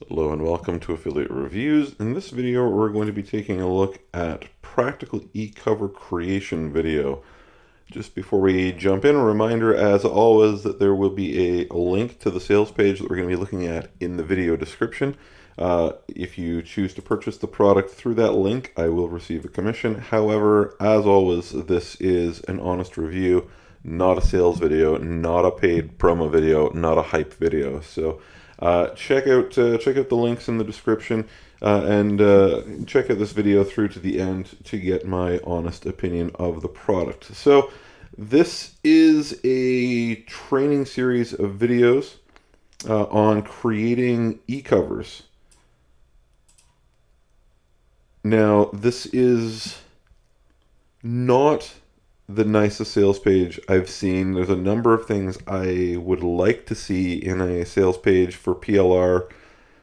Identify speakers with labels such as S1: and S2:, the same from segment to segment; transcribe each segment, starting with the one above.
S1: Hello and welcome to Affiliate Reviews. In this video, we're going to be taking a look at Practical eCover creation video. Just before we jump in, a reminder as always that there will be a link to the sales page that we're going to be looking at in the video description. If you choose to purchase the product through that link, I will receive a commission. However, as always, this is an honest review, not a sales video, not a paid promo video, not a hype video. So check out the links in the description and check out this video through to the end to get my honest opinion of the product. So this is a training series of videos on creating e-covers. Now, this is not the nicest sales page I've seen. There's a number of things I would like to see in a sales page for PLR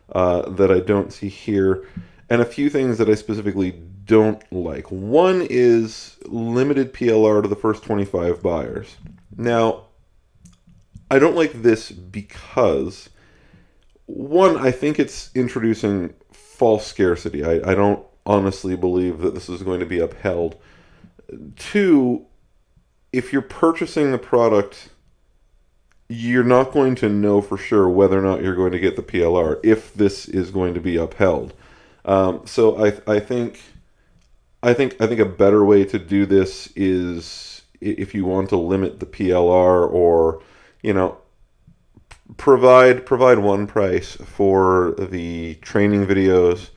S1: that I don't see here, and a few things that I specifically don't like. One is limited PLR to the first 25 buyers. Now, I don't like this because, one, I think it's introducing false scarcity. I don't honestly believe that this is going to be upheld. Two, if you're purchasing the product, you're not going to know for sure whether or not you're going to get the PLR if this is going to be upheld. So I think a better way to do this is, if you want to limit the PLR, or provide one price for the training videos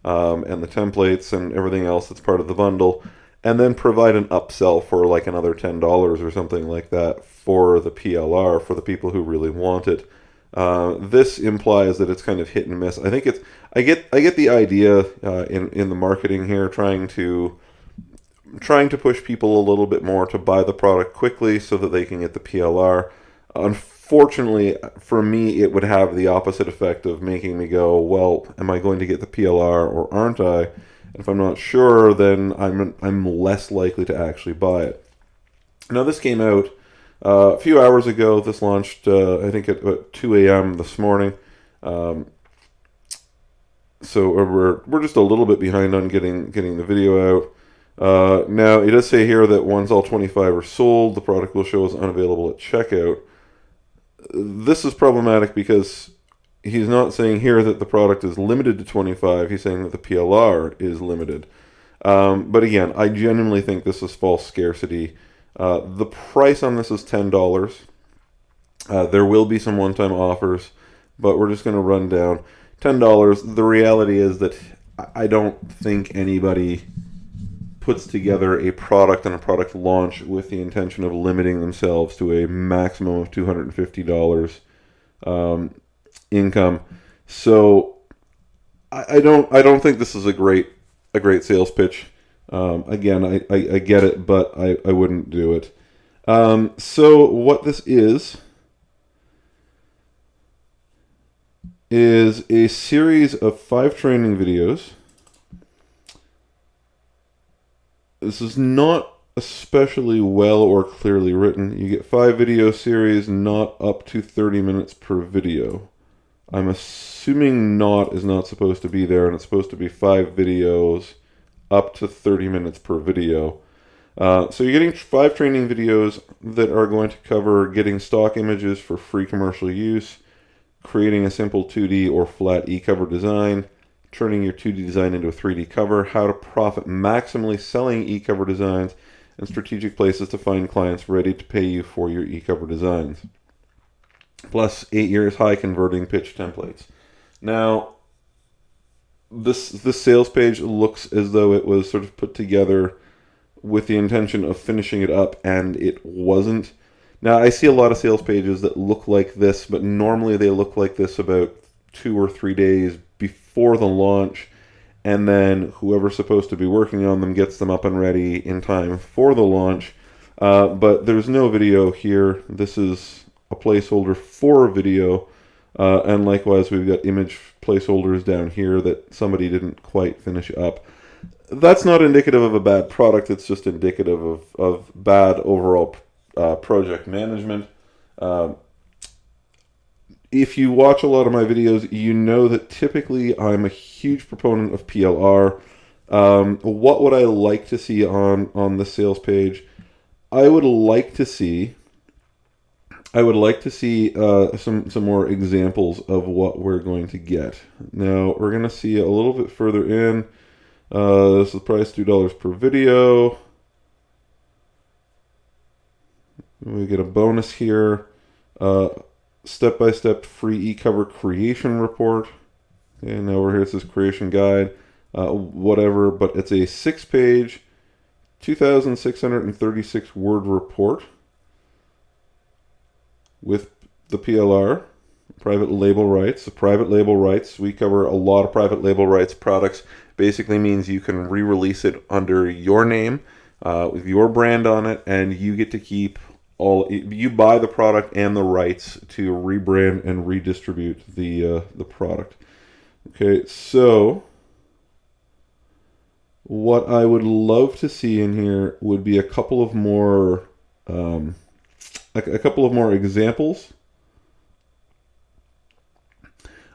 S1: and the templates and everything else that's part of the bundle, and then provide an upsell for like another $10 or something like that for the PLR for the people who really want it. This implies that it's kind of hit and miss. I think I get the idea in the marketing here, trying to push people a little bit more to buy the product quickly so that they can get the PLR. Unfortunately, for me, it would have the opposite effect of making me go, well, am I going to get the PLR or aren't I? And if I'm not sure, then I'm less likely to actually buy it. Now, this came out a few hours ago. This launched, I think, at about 2 a.m. this morning. So we're just a little bit behind on getting the video out. Now, it does say here that once all 25 are sold, the product will show as unavailable at checkout. This is problematic because he's not saying here that the product is limited to 25. He's saying that the PLR is limited. But again, I genuinely think this is false scarcity. The price on this is $10. There will be some one-time offers, but we're just going to run down $10. The reality is that I don't think anybody puts together a product and a product launch with the intention of limiting themselves to a maximum of $250 income. So I don't think this is a great sales pitch. Again, I get it, but I wouldn't do it. So what this is a series of 5 training videos. This is not especially well or clearly written. You get 5 video series, not up to 30 minutes per video. I'm assuming not is not supposed to be there, and it's supposed to be 5 videos up to 30 minutes per video. So you're getting 5 training videos that are going to cover getting stock images for free commercial use, creating a simple 2D or flat e-cover design, turning your 2D design into a 3D cover, how to profit maximally selling e-cover designs, and strategic places to find clients ready to pay you for your e-cover designs. Plus 8 years high converting pitch templates. Now, this sales page looks as though it was sort of put together with the intention of finishing it up, and it wasn't. Now, I see a lot of sales pages that look like this, but normally they look like this about 2 or 3 days before the launch, and then whoever's supposed to be working on them gets them up and ready in time for the launch. But there's no video here. This is a placeholder for a video, and likewise we've got image placeholders down here that somebody didn't quite finish up. That's not indicative of a bad product. It's just indicative of bad overall project management. if you watch a lot of my videos, you know that typically I'm a huge proponent of PLR. What would I like to see on the sales page? I would like to see some more examples of what we're going to get. Now we're going to see a little bit further in. This is the price, $2 per video. We get a bonus here. Step-by-step free eCover creation report. And now we're here, it says creation guide, whatever, but it's a 6-page, 2,636 word report with the PLR, private label rights. The private label rights, we cover a lot of private label rights products. Basically means you can re-release it under your name, with your brand on it, and you get to keep you buy the product and the rights to rebrand and redistribute the product. Okay, so what I would love to see in here would be a couple of more examples.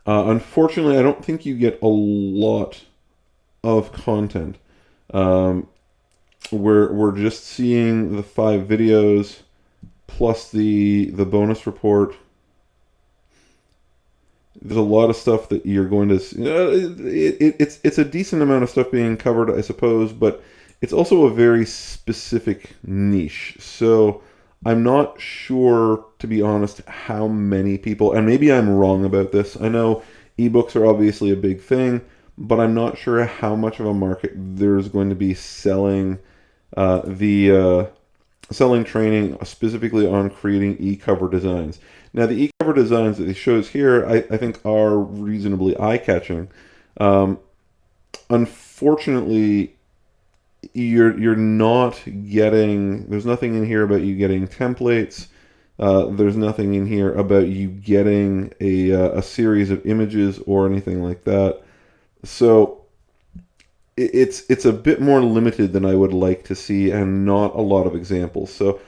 S1: Unfortunately, I don't think you get a lot of content. We're just seeing the 5 videos plus the bonus report. There's a lot of stuff that you're going to it's a decent amount of stuff being covered, I suppose, but it's also a very specific niche. So I'm not sure, to be honest, how many people, and maybe I'm wrong about this. I know ebooks are obviously a big thing, but I'm not sure how much of a market there's going to be selling selling training specifically on creating eCover designs. Now, the eCover designs that he shows here, I think, are reasonably eye-catching. Unfortunately, you're not getting. There's nothing in here about you getting templates. There's nothing in here about you getting a series of images or anything like that. So it's a bit more limited than I would like to see, and not a lot of examples. So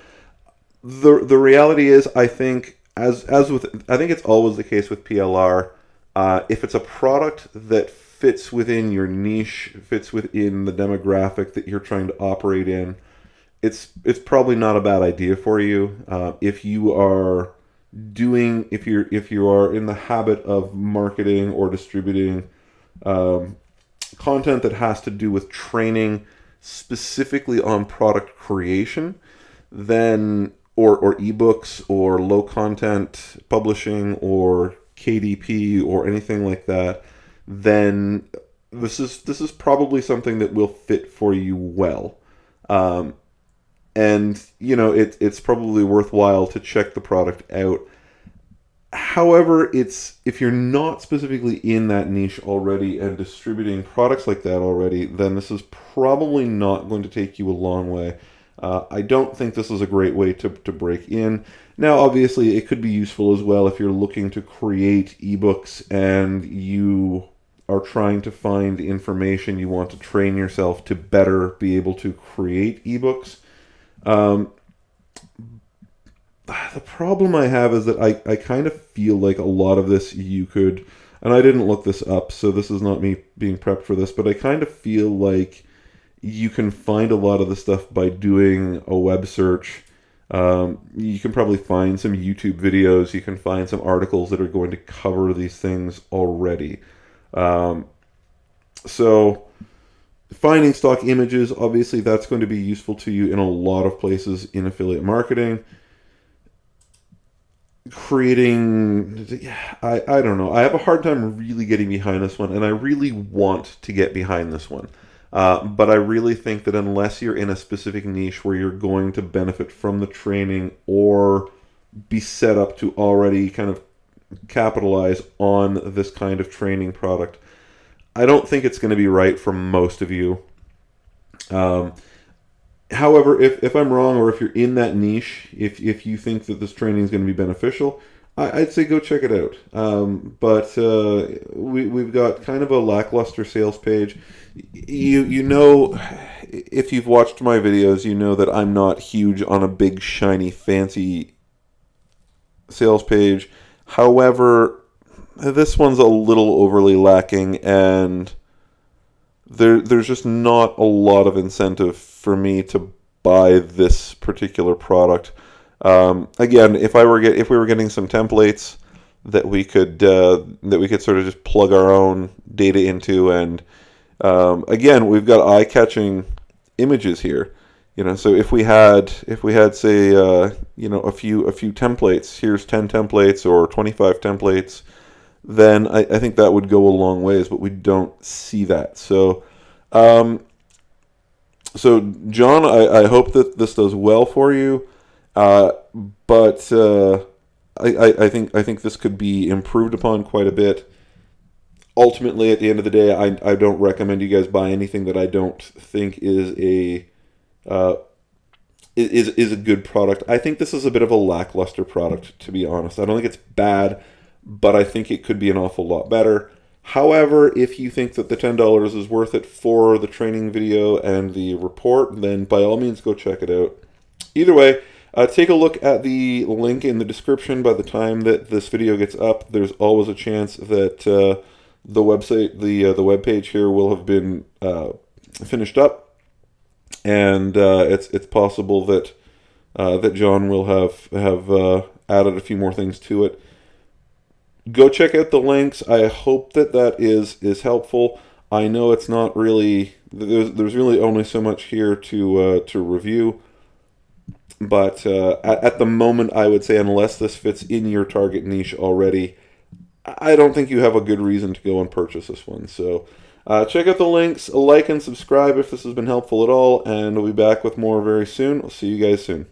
S1: the reality is, I think, I think it's always the case with PLR. If it's a product that fits within your niche, fits within the demographic that you're trying to operate in, it's probably not a bad idea for you. If you are in the habit of marketing or distributing content that has to do with training specifically on product creation, then or ebooks or low content publishing or KDP or anything like that, then this is probably something that will fit for you well. And it's probably worthwhile to check the product out. However, if you're not specifically in that niche already and distributing products like that already, then this is probably not going to take you a long way. I don't think this is a great way to break in. Now, obviously, it could be useful as well if you're looking to create ebooks and you are trying to find information, you want to train yourself to better be able to create ebooks. The problem I have is that I kind of feel like a lot of this you could, and I didn't look this up, so this is not me being prepped for this, but I kind of feel like you can find a lot of the stuff by doing a web search. You can probably find some YouTube videos, you can find some articles that are going to cover these things already. So finding stock images, obviously that's going to be useful to you in a lot of places in affiliate marketing. Creating, I don't know. I have a hard time really getting behind this one, and I really want to get behind this one. But I really think that unless you're in a specific niche where you're going to benefit from the training or be set up to already kind of capitalize on this kind of training product, I don't think it's going to be right for most of you. However, if I'm wrong, or if you're in that niche, if you think that this training is going to be beneficial, I'd say go check it out. But we've got kind of a lackluster sales page. You know, if you've watched my videos, you know that I'm not huge on a big, shiny, fancy sales page. However, this one's a little overly lacking, and there's just not a lot of incentive for me to buy this particular product. Again, if we were getting some templates that we could sort of just plug our own data into, and again, we've got eye-catching images here. So if we had say a few templates, here's 10 templates or 25 templates, then I think that would go a long ways, but we don't see that. So John, I hope that this does well for you, but I think this could be improved upon quite a bit. Ultimately, at the end of the day, I don't recommend you guys buy anything that I don't think is a good product. I think this is a bit of a lackluster product, to be honest. I don't think it's bad, but I think it could be an awful lot better. However, if you think that the $10 is worth it for the training video and the report, then by all means go check it out. Either way, take a look at the link in the description. By the time that this video gets up, there's always a chance that the website, the web page here, will have been finished up, and it's possible that that John will have added a few more things to it. Go check out the links. I hope that is helpful. I know it's not really, there's really only so much here to review, but at the moment, I would say unless this fits in your target niche already, I don't think you have a good reason to go and purchase this one. So check out the links, like and subscribe if this has been helpful at all, and we'll be back with more very soon. I'll see you guys soon.